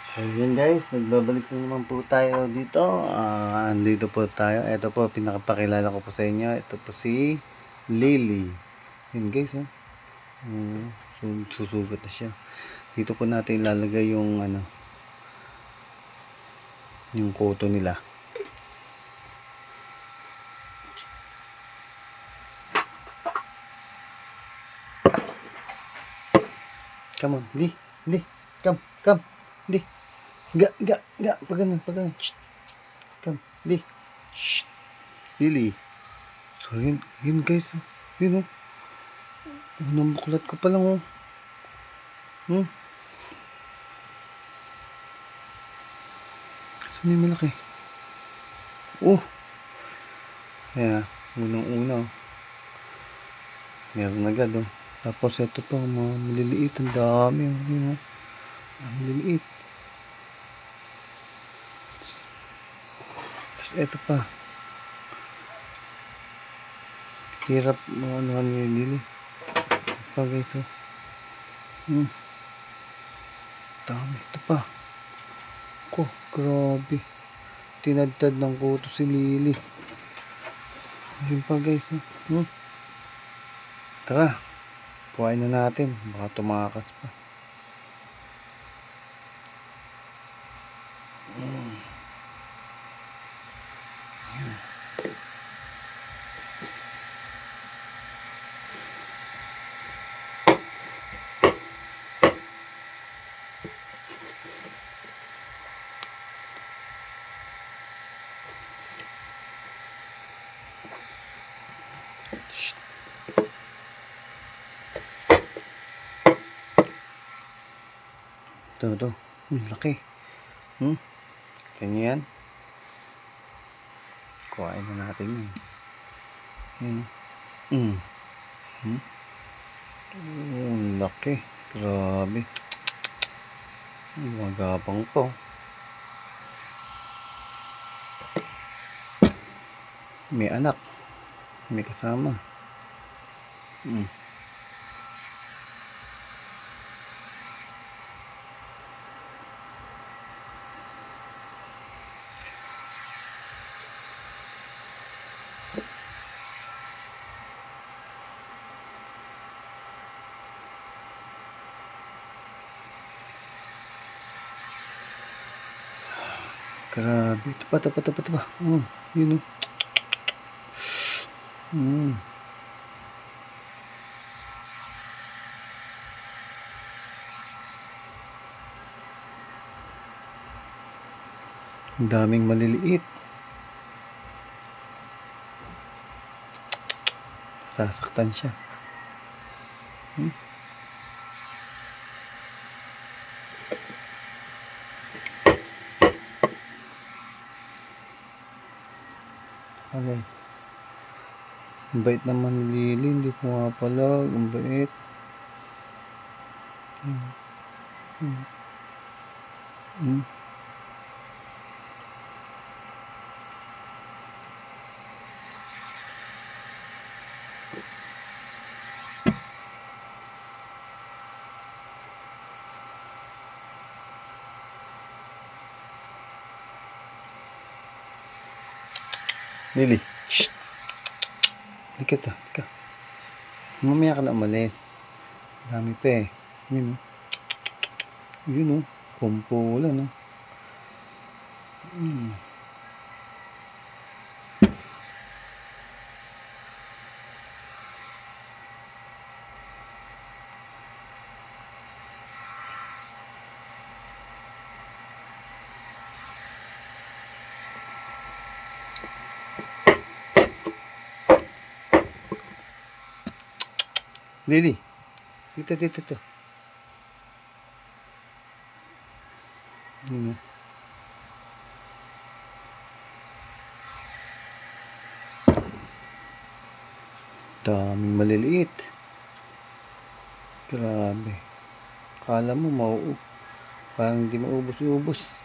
So yun guys, nagbabalik na naman po tayo dito. Andito po tayo. Ito po, pinakapakilala ko po sa inyo. Ito po si Lily. Yun guys, oh. Susugat na siya. Dito po natin ilalagay yung yung koto nila. Come on, Lee, come, Lee. Ga, pag ganun. Shh. Come, Lee. Shh. Lily. So yun guys, oh. Yun oh. Unang buklat ko pa lang oh. Saan yung malaki? Oh. Kaya, unang-una oh. Meron agad oh. Tapos ito pa, mga maliliit. Ang dami oh. Yun oh. Ang maliliit. Tapos ito pa. Hirap ano yung lili. Ito pa guys oh. Dami. Ito pa. Ko, grabe. Tinadtad ng kuto si Lily. Yun pa guys oh. Tara. Kuhain na natin. Baka tumakas pa. Ito. Laki. Kanya yan. Kuhain na natin yan. Yan. Laki. Grabe. Magabang to. May anak. May kasama. Grabe. Ito pa. Yun oh. Ang daming maliliit. Sasaktan siya. Guys. Ang bait naman ni Lily. Hindi pumapalag. Ang bait. Lily. Shh. Halika. Mamaya ka na umalis. Dami pa eh. Yun oh. Kumpulan oh. Lily. Dito. Yun oh. Daming maliliit. Grabe. Kala mo parang hindi maubos-ubos.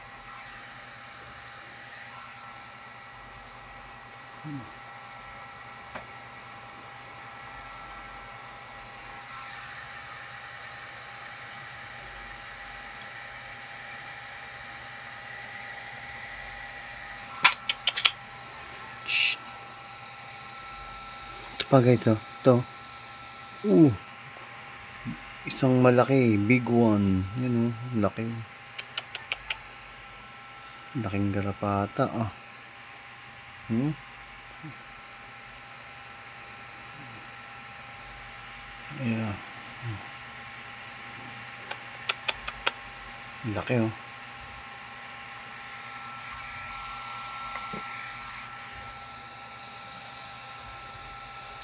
pa guys, oh. Ito. Isang malaki, big one. Yan, oh. Laki. Laking garapata, ah. Yeah. Laki, oh.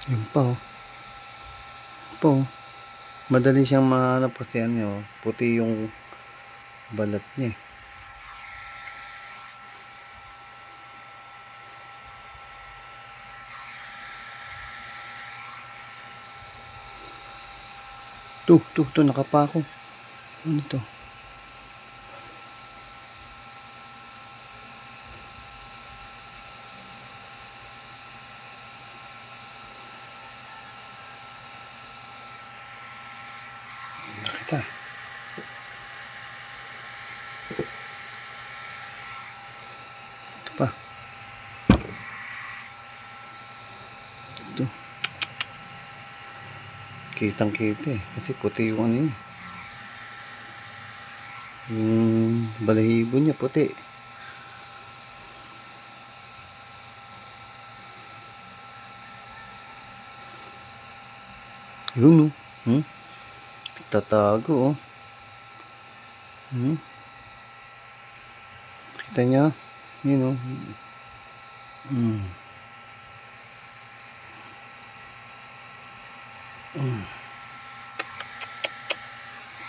Yun pa, oh. Pa, oh. Madali siyang mahanap kasi ano, oh. Puti yung balat niya, eh. To, nakapako. Ano to? Nakita. Ito pa. Ito. Kitang-kita, eh. Kasi puti yung ano niya. Yung balahibo niya puti. Yun, oh. Tatago, oh. Kita niya. Yun, oh.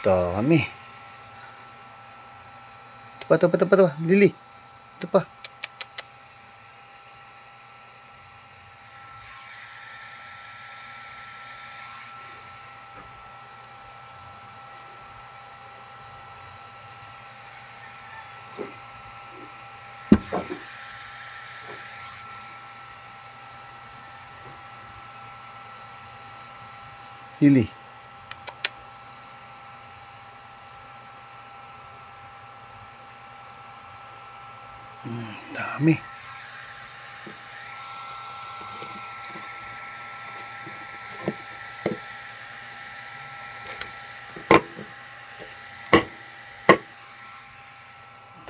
Dami. Ito pa. Lili. Ito pa. Lili. Dami.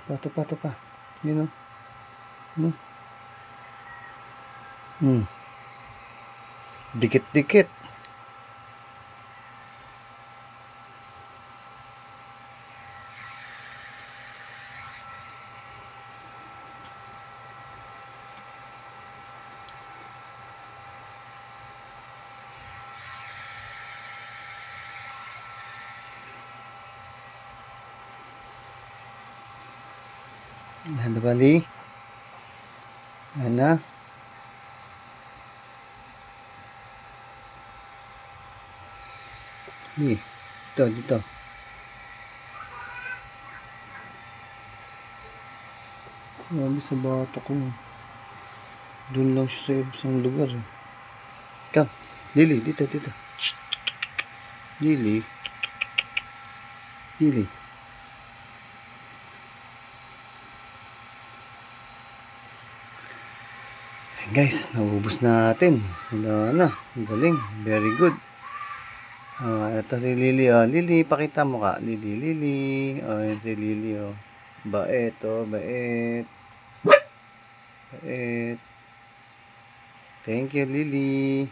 Ito pa. Yun, oh. Dikit-dikit. Ano ba, Li? Ano? Li. Dito. Grabe sa bato ko. Doon lang siya sa isang lugar, eh. Come. Lili, dito. Shh. Lili. Guys, naubos natin. Wala na. Galing. Very good. Ito si Lili, oh. Lili, pakita mo ka. Lili. Oh, yan si Lili, oh. Bait, oh. Bait. Thank you, Lili.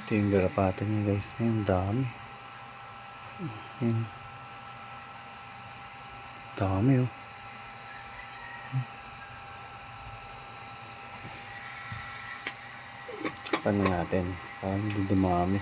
Ito yung garapatan niya, guys. Yung dami. Dami, oh. Paano natin? Parang hindi dumami.